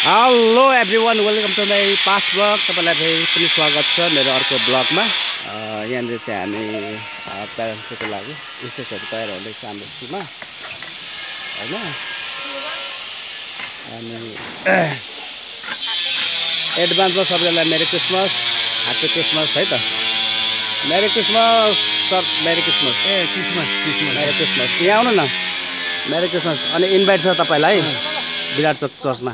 Hello everyone, welcome to my past blog. तपाईँलाई पनि स्वागत छ मेरो अर्को ब्लगमा। यहाँनिर चाहिँ हामी प्यारेन्ट्सको लागि स्टेजहरू तयार हुँदैछ हाम्रो स्कुलमा होइन। अनि एडभान्समा सबैलाई मेरी क्रिसमस, ह्याप्पी क्रिसमस है त। Merry Christmas sir, merry Christmas. Christmas merry Christmas. यहाँ आउनु न, मेरी क्रिसमस। अनि इन्भाइट छ तपाईँलाई विराट चर्चमा।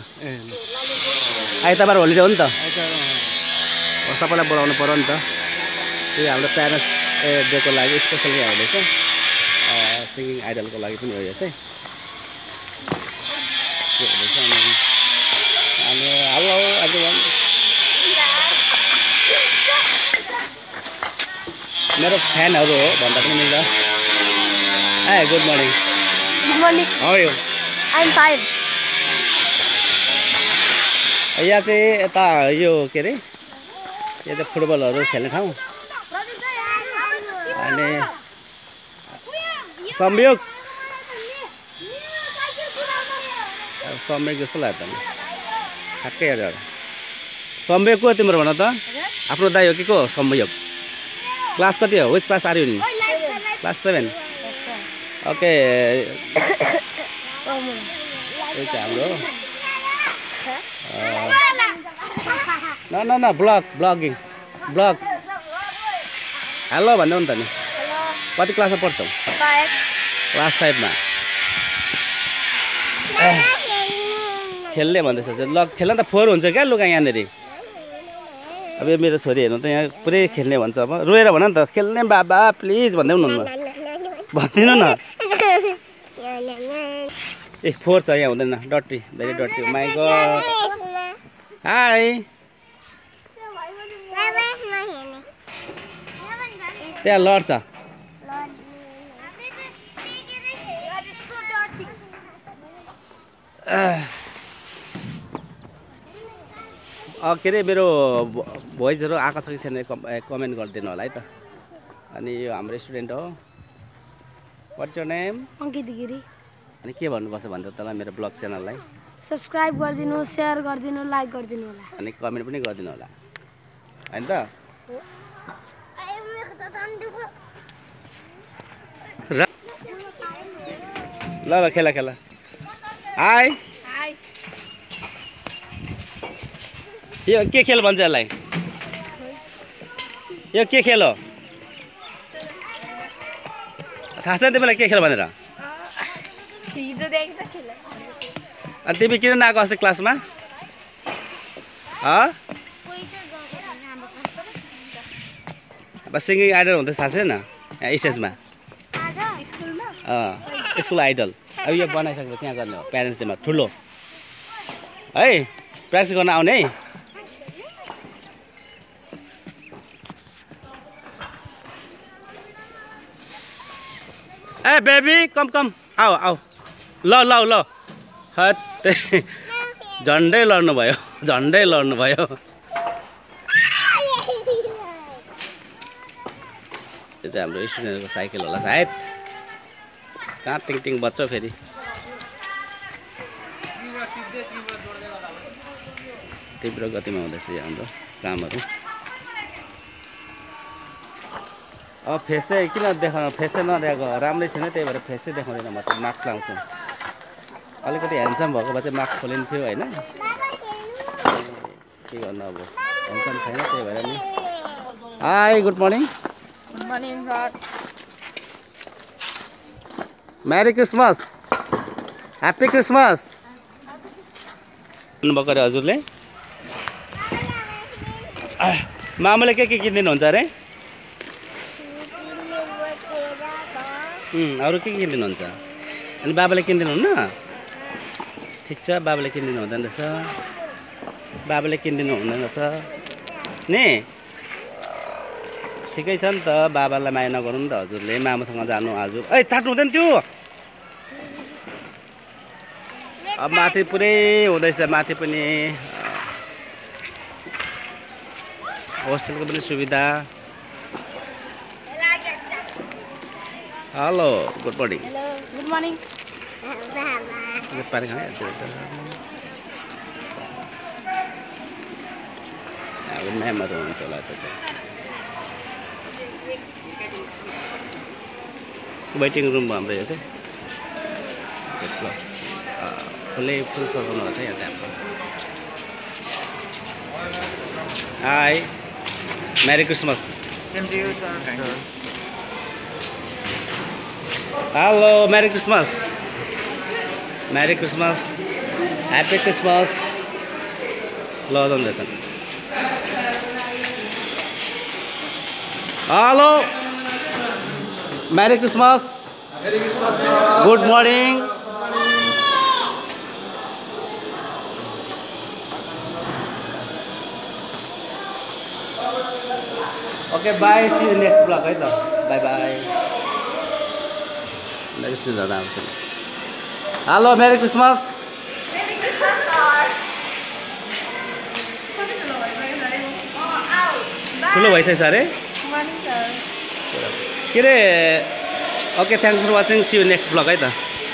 आइतबार होलिडे हो नि त, सबैलाई बोलाउनु पऱ्यो नि त। त्यही हाम्रो प्यारेन्ट्स डेको लागि स्पेसली यहाँ हुँदैछ। सिङ्गिङ आइडलको लागि पनि हो यो चाहिँ के हुँदैछ। अनि हेलो एभ्रिवान, मेरो फ्यानहरू हो भन्दा पनि मिल्छ। Hi, good morning. Good morning. How are you? I'm fine. यहाँ चाहिँ यता यो के अरे, यो चाहिँ फुटबलहरू खेल्ने ठाउँ। अनि संयोग जस्तो लाग्छ नि, ठ्याक्कै हेरेर। संयोग को तिम्रो भन त? आफ्नो दाइ हो कि को हो संयोग? क्लास कति हो? विच क्लास आर यु नि? क्लास 7। ओके, यही चाहिँ हाम्रो न ब्लगिङ ब्लग। हेलो भन्दै नि त नि। कति क्लासमा पढ्छौ? क्लास 5मा। खेल्ने भन्दैछ। ल खेल्न त 4 हुन्छ क्या लुगा यहाँनिर। अब यो मेरो छोरी हेर्नु त यहाँ पुरै खेल्ने भन्छ। अब रोएर भन नि त, खेल्ने बाबा प्लिज भन्दै हुनुहुन्न, भन्दिनु न। ए 4 छ, यहाँ हुँदैन। डटी, भेरी डटी। My God. हाई, त्यहाँ लड्छ। के अरे मेरो भोइसहरू आएको छ कि छैन कमेन्ट गरिदिनु होला है त। अनि यो हाम्रो स्टुडेन्ट हो। What's your name? Ankit Giri. अनि के भन्नुपर्छ भन्दा तँलाई मेरो ब्लग च्यानललाई सब्सक्राइब गरिदिनु, शेयर गरिदिनु, लाइक गरिदिनु होला। अनि कमेन्ट पनि गरिदिनु होला हैन त। ल ल खेला खेला। हाई, यो के खेल भन्छ यसलाई? यो के खेल हो थाहा छैन तिमीलाई? के खेल भनेर? अनि तिमी किन नआएको अस्ति क्लासमा? अब सिङ्गिङ आइडल हुँदैछ, थाहा छैन यहाँ स्टेजमा? School idol. अब यो बनाइसकेपछि यहाँ गर्ने हो प्यारेन्ट्स डेमा ठुलो है। प्र्याक्टिस गर्न आउने है। ए बेबी कम कम, आऊ आऊ। ल ल ल, हत्ते झन्डै लड्नु भयो, झन्डै लड्नु भयो। यो चाहिँ हाम्रो स्टुडेन्टको साइकल होला सायद। कहाँ टिङ टिङ बज्छ फेरि। तीव्र गतिमा हुँदैछ यो हाम्रो कामहरू। अब फेस चाहिँ किन देखाउनु? फेस चाहिँ नदेखाएको राम्रै छैन, त्यही भएर फेस चाहिँ देखाउँदैन। म चाहिँ मास्क लाउँछु। अलिकति ह्यान्डसम भएको भए चाहिँ मास्क खोलिन्थ्यो होइन। के गर्नु अब, ह्यान्डसम छैन त्यही भएर नि। Hi, good morning. Good morning sir. Merry Christmas, happy Christmas भन्नुभएको अरे हजुरले। मामुले के किनिदिनुहुन्छ अरे? अरू के किनिदिनुहुन्छ? अनि बाबाले किनिदिनुहुन्न? ठिक छ, बाबाले किनिदिनु हुँदैन रहेछ। बाबाले किनिदिनु हुँदैन रहेछ नि। ठिकै छ नि त, बाबालाई माया नगर्नु नि त हजुरले। मामुसँग जानु हजुर। ए चाट्नु हुँदैन त्यो। अब माथि पुरै हुँदैछ, माथि पनि होस्टेलको पनि सुविधा। Hello, good morning. Good morning. म्यामहरू हुनुहुन्छ होला त्यो चाहिँ वेटिङ रुम हाम्रो यो चाहिँ प्लस फुल सघाउनु भएको छ यहाँ त्यहाँ hi merry Christmas hello merry Christmas happy Christmas ल जाउँदैछन् hello merry Christmas good morning okay bye see you next blog है त बाई बाई दादा आउँछ हेलो मेरी क्रिसमस ठुलो भइसकेछ अरे के अरे okay thanks for watching see you next blog है त